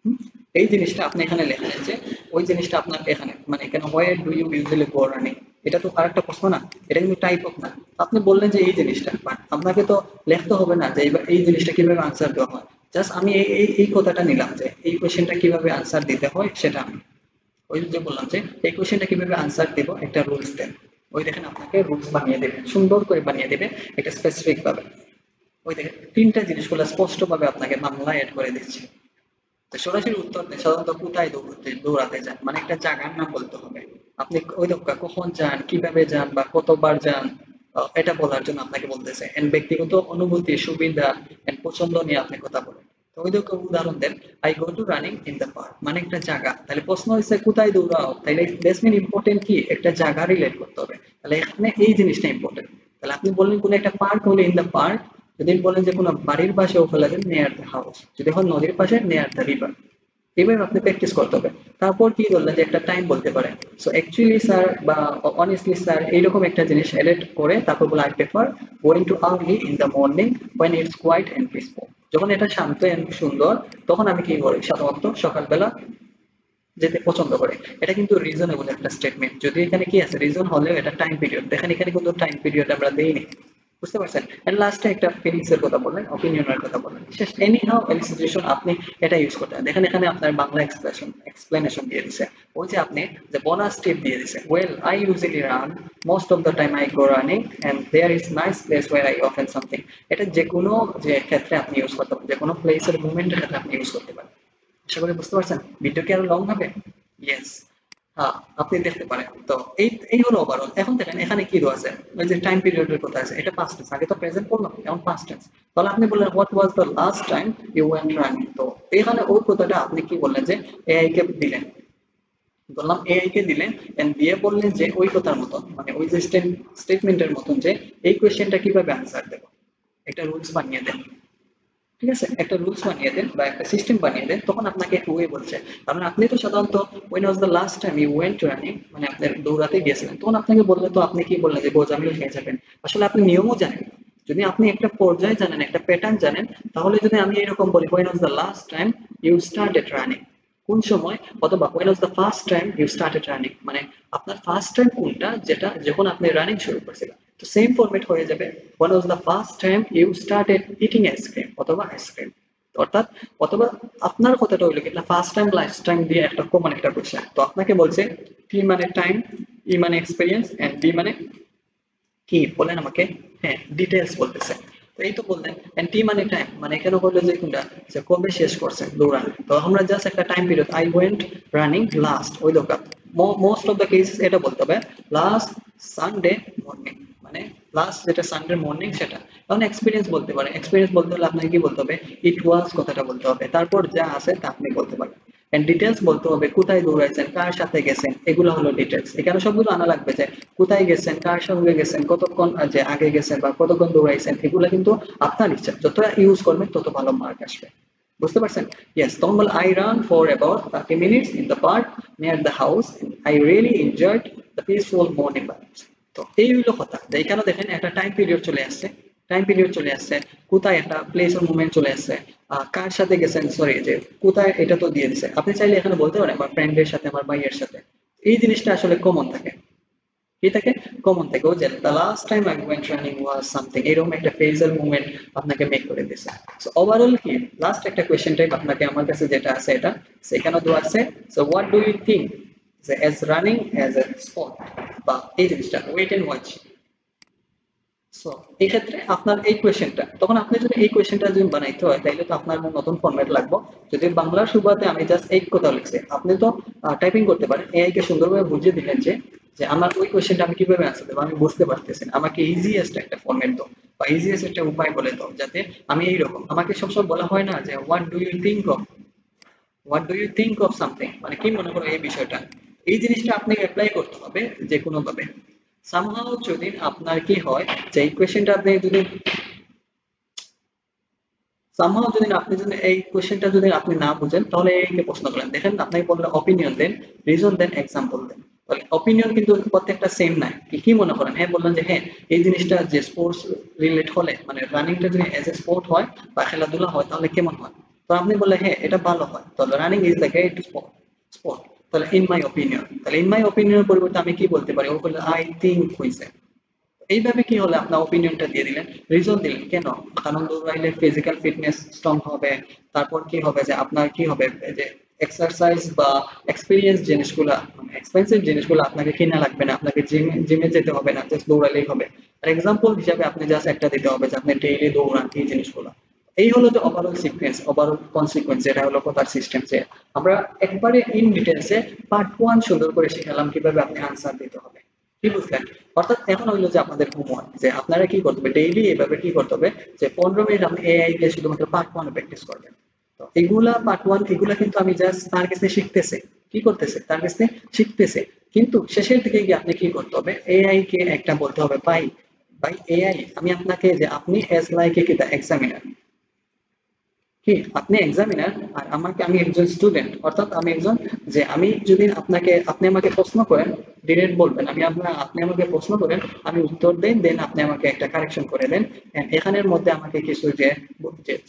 হুম? এই জিনিসটা আপনি এখানে লেখেন যে ওই জিনিসটা আপনার এখানে মানে এখানে where do you usually go running, এটা তো আরেকটা প্রশ্ন না, এটা কিন্তু টাইপ অফ না। আপনি বললেন যে এই জিনিসটা, বাট আপনাকে তো লিখতে হবে না যে এই জিনিসটা কিভাবে আনসার দেওয়া হয়। জাস্ট আমি এই কথাটা নিলাম যে এই কোশ্চেনটা কিভাবে আনসার দিতে হয় সেটা আমি ওই যে বললাম যে এই কোশ্চেনটা কিভাবে আনসার দেব, একটা রুলস দেন। ওই দেখেন আপনাকে রুলস বানিয়ে দেবে, সুন্দর করে বানিয়ে দেবে একটা স্পেসিফিক ভাবে। ওই দেখেন তিনটা জিনিসগুলো স্পষ্ট ভাবে আপনাকে বাংলায় অ্যাড করে দিচ্ছে। তো সরাসরি উত্তর নেই, সাধারণত কোথায় দৌড়াতে যান মানে একটা জায়গার নাম বলতে হবে। আপনি ওই দোকা কখন যান, কিভাবে যান বা কতবার যান, এটা বলার জন্য আপনাকে বলতেছে। এন্ড ব্যক্তিগত অনুভূতি, সুবিধা এন্ড পছন্দ নিয়ে আপনি কথা বলেন। তো ওই দোকা উদাহরণ দেন, I go to running in the park, মানে একটা জায়গা। তাহলে প্রশ্ন হচ্ছে কোথায় দৌড়াও, তাহলে দ্যাটস মিন ইম্পর্টেন্ট কি একটা জায়গা রিলেট করতে হবে। তাহলে এখানে এই জিনিসটা ইম্পর্টেন্ট। তাহলে আপনি বললেন কোন একটা পার্ক হলে ইন দ্য পার্ক, যদি বলেন যে কোনো বাড়ির পাশেও ফেলা যায় নিয়ার দ্য হাউস, যদি হয় নদীর পাশে নিয়ার দ্য রিভার। এভাবে আপনি প্র্যাকটিস করতে হবে। তারপর কি বললেন যে একটা টাইম বলতে পারেন। সো অ্যাকচুয়ালি স্যার বা অনেস্টলি স্যার এইরকম একটা জিনিস এডিট করে তারপর বলে I prefer going to early in the morning when it's quiet and peaceful. যখন এটা শান্ত এন্ড সুন্দর তখন আমি কি করি সাধারণত সকালবেলা যেতে পছন্দ করে। এটা কিন্তু রিজনেবল একটা স্টেটমেন্ট। যদি এখানে কি আছে রিজন হলেও এটা টাইম পিরিয়ড, দেখেন এখানে কিন্তু টাইম পিরিয়ড আমরা দেইনি। বুঝতে পারছেন? এন্ড লাস্টে একটা ফিলিংস এর কথা বললেন, অপিনিয়নের কথা বললেন। শেষ এনি হাউ এনি সিচুয়েশন আপনি এটা ইউজ করতে হয়। দেখেন এখানে আপনার বাংলা এক্সপ্লেনেশন দিয়ে দিছে। ওই যে আপনি যে বোনাস টিপ দিয়ে দিছে, well I usually run, most of the time I go running and there is nice place where I often something. এটা যে কোনো যে ক্ষেত্রে আপনি ইউজ করতে পারেন, যে কোনো প্লেসের মুভমেন্টের ক্ষেত্রে আপনি ইউজ করতে পারেন। আশা করি বুঝতে পারছেন। ভিডিও কি আরো লং হবে? ইয়েস। হ্যাঁ, আপনি দেখতে পারেন। তো এই হলো ওভারঅল। এখন দেখেন এখানে কি দেওয়া আছে, ওই যে টাইম পিরিয়ডের কথা আছে, এটা পাস্ট টেন্স। আগে তো প্রেজেন্ট করলাম, এখন পাস্ট টেন্স। তাহলে আপনি বললেন what was the last time you went running. তো এখানে ওই কথাটা আপনি কি বললেন যে এআই কে দিলেন, বললাম এআই কে দিলেন এন্ড দিয়ে বললেন যে ওই কথার মতন মানে ওই যে স্টেটমেন্টের মতন যে এই কোয়েশ্চেনটা কিভাবে আনসার দেব, একটা রুলস বানিয়ে দেন। ঠিক আছে, একটা রুলস বানিয়ে দেন বা একটা সিস্টেম বানিয়ে দেন, তখন আপনাকে ওয়ে বলছে। কারণ আপনি তো সাধারণত when was the last time you went running, মানে আপনি দৌড়াতে গিয়েছিলেন, তখন আপনাকে বললে তো আপনি কি বললেন যে গোজামিল হয়ে যাবেন। আসলে আপনি নিয়মও জানেন। যদি আপনি একটা পর্যায় জানেন, একটা প্যাটার্ন জানেন, তাহলে যদি আমি এরকম বলি when was the last time you started running, কোন সময়, অথবা when was the first time you started running, মানে আপনার ফার্স্ট টাইম কোনটা যেটা যখন আপনি রানিং শুরু করেছিলেন। তো সেম ফরম্যাট হয়ে যাবে when was the first time you started eating ice cream অথবা আইসক্রিম। অর্থাৎ অথবা আপনার কথাটা হইলো কি ফার্স্ট টাইম লাস্ট টাইম দিয়ে একটা কমন একটা কোশ্চেন। তো আপনাকে বলছে টি মানে টাইম, ই মানে এক্সপিরিয়েন্স এন্ড ডি মানে কি বলেন আমাকে, হ্যাঁ ডিটেলস বলতেছে। তো এই তো বললেন এন্ড টি মানে টাইম, মানে এখানে বললো যে কোনটা যে কবে শেষ করছেন দৌড়ানো। তো আমরা জাস্ট একটা time period I went running last ওই দোকান, মোস্ট অফ দ্য কেসেস এটা বলতে হবে লাস্ট সানডে মর্নিং, মানে লাস্ট যেটা সানডে মর্নিং সেটা। তখন এক্সপিরিয়েন্স বলতে পারে, এক্সপিরিয়েন্স বলতে হলে আপনাকে কি বলতে হবে, ইট ওয়াজ কথাটা বলতে হবে, তারপর যা আছে তা আপনি বলতে পারবেন। এন্ড ডিটেলস বলতে হবে, কোথায় দৌড়াইছেন, কার সাথে গেছেন, এগুলো হলো ডিটেলস। এখানে সবগুলো আনা লাগবে যে কোথায় গেছেন, কার সঙ্গে গেছেন, কতক্ষণ যে আগে গেছেন বা কতক্ষণ দৌড়াইছেন, এগুলো কিন্তু আপনার ইচ্ছা, যত ইউজ করবেন তত ভালো মার্ক আসবে। বুঝতে পারছেন? ইয়েস, তখন বলে I run for about 30 minutes in the park near the house, I really enjoyed the peaceful morning vibes. তো এই হইলো কথা। তো এখানে দেখেন একটা টাইম পিরিয়ড চলে আসছে, টাইম পিরিয়ড চলে আসছে, কোথায় একটা প্লেস অর মুভমেন্ট চলে আসছে, কার সাথে গেছেন, সরি যে কোথায় এটা তো দিয়ে দিছে। আপনি চাইলে এখানে বলতে পারেন আমার ফ্রেন্ডের সাথে, আমার ভাইয়ের সাথে। এই জিনিসটা আসলে কমন থাকে, কি থাকে, কমন থাকে। ওই যে the last time I went running was something, এরকম একটা ফ্রেজাল মুভমেন্ট আপনাকে মেক করে দিছে। সো ওভারঅল কি লাস্ট একটা কোয়েশ্চেন টাইপ আপনাকে আমার কাছে যেটা আছে এটা সেখানে দেওয়া আছে। So what do you think যে as running as a sport, বা এই জিনিসটা ওয়েট এন্ড ওয়াচ। সো এই ক্ষেত্রে আপনার এই কোয়েশ্চেনটা, তখন আপনি যদি এই কোয়েশ্চেনটা যদি বানাইতে হয় তাহলে তো আপনার নতুন ফরম্যাট লাগবে। যদি বাংলার শুরুতে আমি জাস্ট এই কথা লিখছি, আপনি তো টাইপিং করতে পারেন, এআই কে সুন্দরভাবে বুঝিয়ে দিলেন যে যে আমার ওই কোয়েশ্চেনটা আমি কিভাবে আনসার দেবো, আমি বুঝতে পারতেছি না, আমাকে ইজিয়েস্ট একটা ফরম্যাট দাও বা ইজিয়েস্ট একটা উপায় বলে দাও, যাতে আমি এইরকম, আমাকে সবসময় বলা হয় না যে what do you think of something, মানে কি মনে করো এই বিষয়টা। এই জিনিসটা আপনি অ্যাপ্লাই করতে হবে যে কোনো ভাবে। সামহাও যদি আপনার কি হয় যে এই কোয়েশ্চেনটা আপনি যদি সামহাও যদি আপনি যদি এই কোয়েশ্চেনটা যদি আপনি না বুঝেন তাহলে এইকে প্রশ্ন করেন, দেখেন আপনাকে বললে অপিনিয়ন দেন, রিজন দেন, এক্সাম্পল দেন। তাহলে অপিনিয়ন কিন্তু প্রত্যেকটা সেম নাই। কি মনে করেন, হ্যাঁ বললেন যে হ্যাঁ এই জিনিসটা যে স্পোর্টস রিলেট হলে মানে রানিংটা যদি এজ এ স্পোর্ট হয় বা খেলাধুলা হয় তাহলে কেমন হয়। তো আপনি বললে হ্যাঁ এটা ভালো হয়, তাহলে running is the great sport. তাহলে ইন মাই ওপিনিয়ন, তাহলে ইন মাই ওপিনিয়নের পরিবর্তে আমি কি বলতে পারি, ও বললে আই থিঙ্ক হইছে। এইভাবে কি হলো, আপনার ওপিনিয়নটা দিয়ে দিলেন, রিজন দিলেন কেন, কারণ দৌড়াইলে ফিজিক্যাল ফিটনেস স্ট্রং হবে। তারপর কি হবে যে আপনার কি হবে, এই যে এক্সারসাইজ বা এক্সপেরিয়েন্স জিনিসগুলা, মানে এক্সপেন্সিভ জিনিসগুলো আপনাকে কিনা লাগবে না, আপনাকে জিমে যেতে হবে না, জাস্ট দৌড়ালেই হবে। আর এক্সাম্পল হিসাবে আপনি জাস্ট একটা দিতে হবে যে আপনি ডেইলি দৌড়ান এই জিনিসগুলো। এই হলো যে ওভারঅল সিকোয়েন্স, ওভারঅল কনসিকোয়েন্স, যেটা হলো কথার সিস্টেম। যে আমরা একবারে ইন ডিটেলসে পার্ট ওয়ান সুন্দর করে শিখালাম কিভাবে আপনি আনসার দিতে হবে। কি বুঝলেন? অর্থাৎ এখন হইলো যে আপনাদের হোমওয়ার্ক, যে আপনারা কি করতে হবে ডেইলি এভাবে কি করতে হবে, যে 15 মিনিট আপনি এআই কে শুধুমাত্র পার্ট ওয়ান প্র্যাকটিস করবেন। তো এগুলা পার্ট ওয়ান, এগুলা কিন্তু আমি জাস্ট তার কাছে শিখতেছে, কি করতেছে তার কাছে শিখতেছে। কিন্তু শেষের দিকে গিয়ে আপনি কি করতে হবে, এআই কে একটা বলতে হবে, ভাই ভাই এআই, আমি আপনাকে যে আপনি এজ লাইক এ কিতা এক্সামিনার, কি আপনি এক্সামিনার আর আমাকে, আমি একজন স্টুডেন্ট, অর্থাৎ আমি একজন, যে আমি যদি আপনাকে, আপনি আমাকে প্রশ্ন করেন, ডিরেক্ট বলবেন, আমি আপনার, আপনি আমাকে প্রশ্ন করেন, আমি উত্তর দেন, দেন আপনি আমাকে একটা কারেকশন করে দেন। And এখানের মধ্যে আমাকে কিছু যে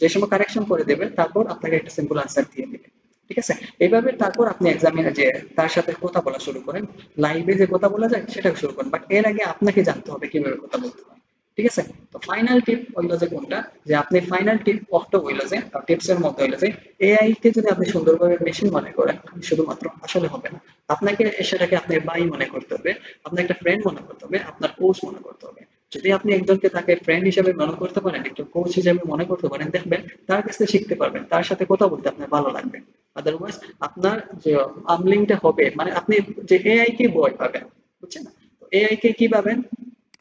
যে সময় কারেকশন করে দেবেন, তারপর আপনাকে একটা সিম্পল আনসার দিয়ে দিবে। ঠিক আছে? এইভাবে তারপর আপনি এক্সামিনার যে তার সাথে কথা বলা শুরু করেন, লাইভে যে কথা বলা যায় সেটা শুরু করেন, বাট এর আগে আপনাকে জানতে হবে কিভাবে কথা বলতে হয়। ঠিক আছে? তো ফাইনাল টিপ হইলো যে কোনটা, যে আপনি ফাইনাল টিপ অফটা হইলো যে টিপস এর মধ্যে হইলো যে এআই কে যদি আপনি সুন্দরভাবে মেশিন মনে করেন, শুধুমাত্র আসলে হবে না। আপনাকে সেটাকে আপনার ভাই মনে করতে হবে, আপনার একটা ফ্রেন্ড মনে করতে হবে, আপনার কোচ মনে করতে হবে। যদি আপনি একজনকে তাকে ফ্রেন্ড হিসেবে মনে করতে পারেন, একটু কোচ হিসেবে মনে করতে পারেন, দেখবেন তার কাছ থেকে শিখতে পারবেন, তার সাথে কথা বলতে আপনার ভালো লাগবে। আদারওয়াইজ আপনার যে আমলিংটা হবে, মানে আপনি যে এআই কে ভয় পাবেন, বুঝছেন না? তো এআই কে কি পাবেন,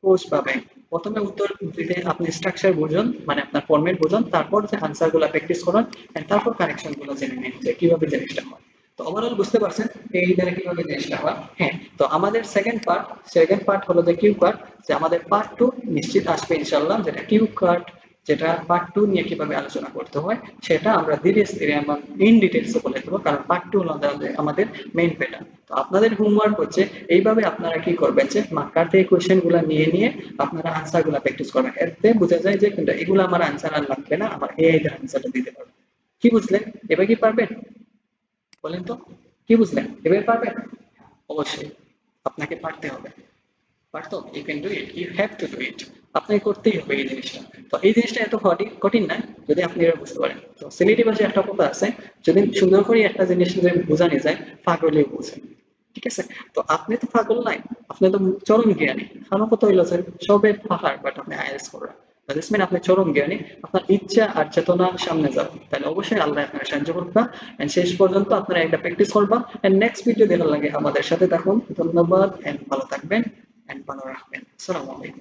কোর্স পাবেন। প্রথমে উত্তর দিতে আপনি স্ট্রাকচার বুঝুন, মানে আপনার ফরম্যাট বুঝুন, তারপর যে আনসার গুলো প্র্যাকটিস করুন, and তারপর কারেকশন গুলো জেনে নিন যে কিভাবে জিনিসটা হয়। তো ওভারঅল বুঝতে পারছেন এই দ্বারা কিভাবে জিনিসটা হয়। হ্যাঁ, তো আমাদের সেকেন্ড পার্ট হলো যে কিউ কার্ড, যে আমাদের পার্ট টু নিশ্চিত আসবে ইনশাল্লাহ, যেটা কিউ কার্ড, যেটা পার্ট টু নিয়ে কিভাবে আলোচনা করতে হয় সেটা আমরা ধীরে ধীরে আমরা ইন ডিটেলস বলে দেবো, কারণ পার্ট টু হলো আমাদের মেইন প্যাটার্ন। তো আপনাদের হোমওয়ার্ক হচ্ছে এইভাবে আপনারা কি করবেন, যে মার্কার থেকে কোয়েশ্চেন গুলা নিয়ে নিয়ে আপনারা আনসার গুলা প্র্যাকটিস করবেন। এতে বোঝা যায় যে কিন্তু এগুলো আমার আনসার আর লাগবে না, আমার এআই এর আনসারটা দিতে পারবে। কি বুঝলেন? এবার কি পারবেন বলেন তো? কি বুঝলেন? এবার পারবেন? অবশ্যই আপনাকে পারতে হবে, পারতো, you can do it, you have to do it. আপনাকে করতেই হবে এই জিনিসটা। তো এই জিনিসটা এত কঠিন না যদি আপনি এটা বুঝতে পারেন। তো সিলেটি ভাষায় একটা কথা আছে, যদি সুন্দর করে একটা জিনিস যদি বোঝানো যায়, পাগলে বোঝে। ঠিক আছে? তো আপনি তো পাগল নাই, আপনি তো চরম জ্ঞানী। আমার কথা হইলো যে সবে পাহাড়, বাট আপনি আইএলটিএস করেন, দ্যাটস মিন আপনি চরম জ্ঞানী। আপনার ইচ্ছা আর চেতনা সামনে যাবে, তাহলে অবশ্যই আল্লাহ আপনাকে সাহায্য করবা। এন্ড শেষ পর্যন্ত আপনারা একটা প্র্যাকটিস করবা। এন্ড নেক্সট ভিডিও দেখার লাগে আমাদের সাথে থাকুন। ধন্যবাদ, এন্ড ভালো থাকবেন, এন্ড ভালো রাখবেন। আসসালামু আলাইকুম।